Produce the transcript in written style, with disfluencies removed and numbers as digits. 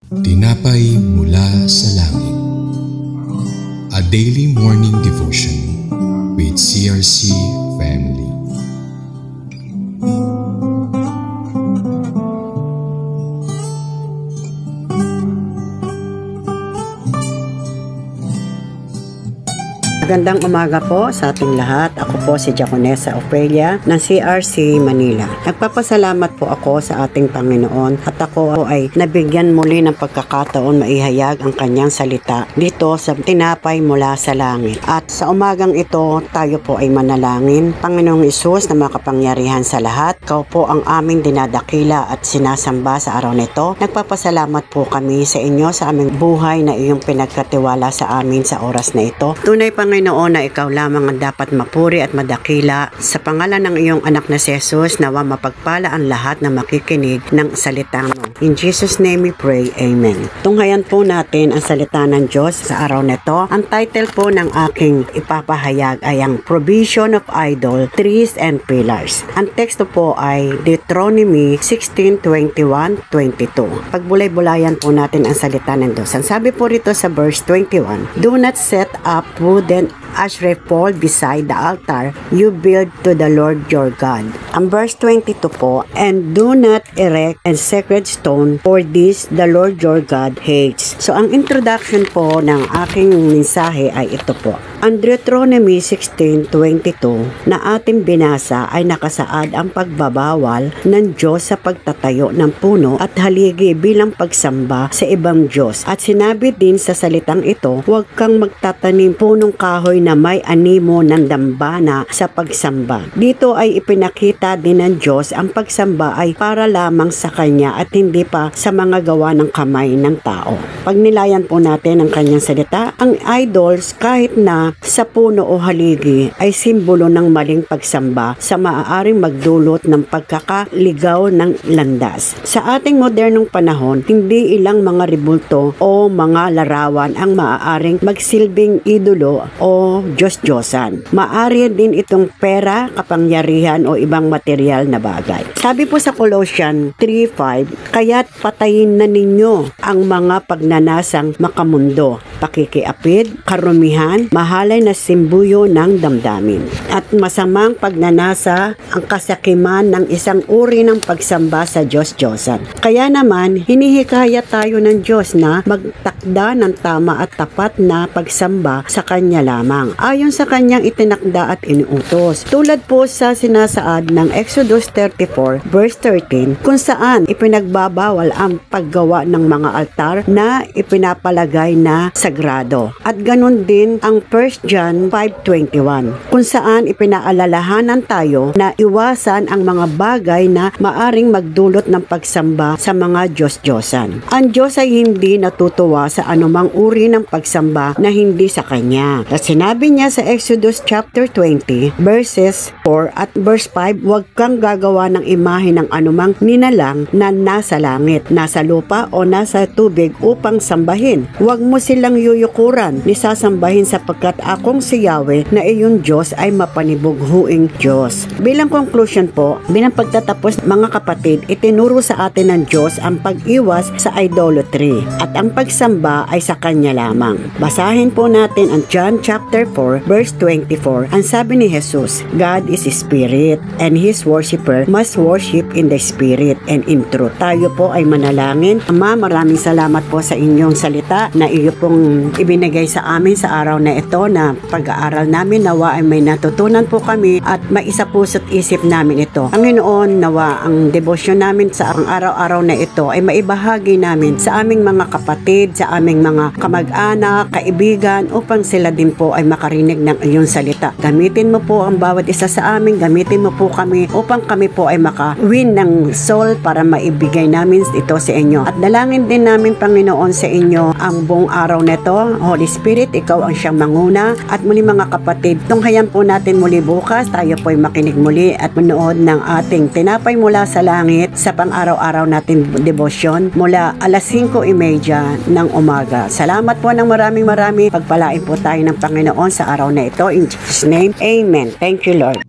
Tinapay mula sa langit. A daily morning devotion with CRC family. Magandang umaga po sa ating lahat. Ako po si Jaconesa Ofelia ng CRC Manila. Nagpapasalamat po ako sa ating Panginoon at ako ay nabigyan muli ng pagkakataon maihayag ang kanyang salita dito sa Tinapay mula sa langit. At sa umagang ito, tayo po ay manalangin. Panginoong Hesus na makapangyarihan sa lahat, ikaw po ang aming dinadakila at sinasamba sa araw nito. Nagpapasalamat po kami sa inyo sa aming buhay na iyong pinagkatiwala sa amin sa oras na ito. Tunay Panginoon na ikaw lamang ang dapat mapuri at madakila. Sa pangalan ng iyong anak na si Jesus, nawa mapagpala ang lahat na makikinig ng salita mo. In Jesus' name we pray, Amen. Tunghayan po natin ang salita ng Diyos sa araw na ito. Ang title po ng aking ipapahayag ay ang Provision of Idol, Trees and Pillars. Ang teksto po ay Deuteronomy 16:21-22. Pagbulay-bulayan po natin ang salita ng Diyos. Ang sabi po rito sa verse 21, "Do not set up wooden Asherah pole beside the altar you build to the Lord your God." Ang verse 22 po, "And do not erect a sacred stone, for this the Lord your God hates." So ang introduction po ng aking mensahe ay ito po. Ang Deuteronomy 16:22 na ating binasa ay nakasaad ang pagbabawal ng Diyos sa pagtatayo ng puno at haligi bilang pagsamba sa ibang Diyos. At sinabi din sa salitang ito, huwag kang magtatanim punong kahoy na may animo ng dambana sa pagsamba. Dito ay ipinakita din ng Diyos ang pagsamba ay para lamang sa Kanya at hindi pa sa mga gawa ng kamay ng tao. Pagnilayan po natin ang Kanyang salita, ang idols kahit na sa puno o haligi ay simbolo ng maling pagsamba sa maaaring magdulot ng pagkakaligaw ng landas. Sa ating modernong panahon, hindi ilang mga rebulto o mga larawan ang maaaring magsilbing idolo o Diyos-Diyosan. Maari din itong pera, kapangyarihan o ibang material na bagay. Sabi po sa Colossians 3:5, "Kaya't patayin na ninyo ang mga pagnanasang makamundo, pakikiapid, karumihan, mahalay na simbuyo ng damdamin, at masamang pagnanasa ang kasakiman ng isang uri ng pagsamba sa Diyos-Diyosan." Kaya naman, hinihikayat tayo ng Diyos na magtakda ng tama at tapat na pagsamba sa Kanya lamang, ayon sa Kanyang itinakda at inuutos. Tulad po sa sinasaad ng Exodus 34 verse 13, kung saan ipinagbabawal ang paggawa ng mga altar na ipinapalagay na sagrado. At ganun din ang 1 John 5:21, kung saan ipinaalalahanan tayo na iwasan ang mga bagay na maaring magdulot ng pagsamba sa mga Diyos-Diyosan. Ang Diyos ay hindi natutuwa sa anumang uri ng pagsamba na hindi sa Kanya. At sinabi niya sa Exodus chapter 20 verses 4 at verse 5, "Huwag kang gagawa ng imahe ng anumang ninalang na nasa langit, nasa lupa o nasa tubig upang sambahin. Huwag mo silang yuyukuran ni sasambahin sapagkat akong si Yahweh na iyong Diyos ay mapanibughuing Diyos." Bilang conclusion po, bilang pagtatapos mga kapatid, itinuro sa atin ng Diyos ang pag-iwas sa idolatry at ang pagsamba ay sa Kanya lamang. Basahin po natin ang John chapter 4 verse 24. Ang sabi ni Jesus, "God is Spirit and His worshipper must worship in the Spirit and in truth." Tayo po ay manalangin. Ama, maraming salamat po sa inyong salita na iyo pong ibinigay sa amin sa araw na ito na pag-aaral namin. Nawa ay may natutunan po kami at maisapuso't isip namin ito. Panginoon, nawa ang debosyon namin sa araw-araw na ito ay maibahagi namin sa aming mga kapatid, sa aming mga kamag-anak, kaibigan, upang sila din po ay makarinig ng iyong salita. Gamitin mo po ang bawat isa sa amin, gamitin mo po kami upang kami po ay maka-win ng soul para maibigay namin ito sa inyo. At dalangin din namin, Panginoon, sa inyo ang buong araw na ito. Holy Spirit, ikaw ang siyang manguna. At muli mga kapatid, tunghayan po natin muli bukas. Tayo po ay makinig muli at manood ng ating Tinapay mula sa langit sa pang-araw-araw natin devotion mula alas 5:30 ng umaga. Salamat po ng maraming. Pagpalain po tayo ng Panginoon sa araw na ito. In Jesus' name, Amen. Thank you, Lord.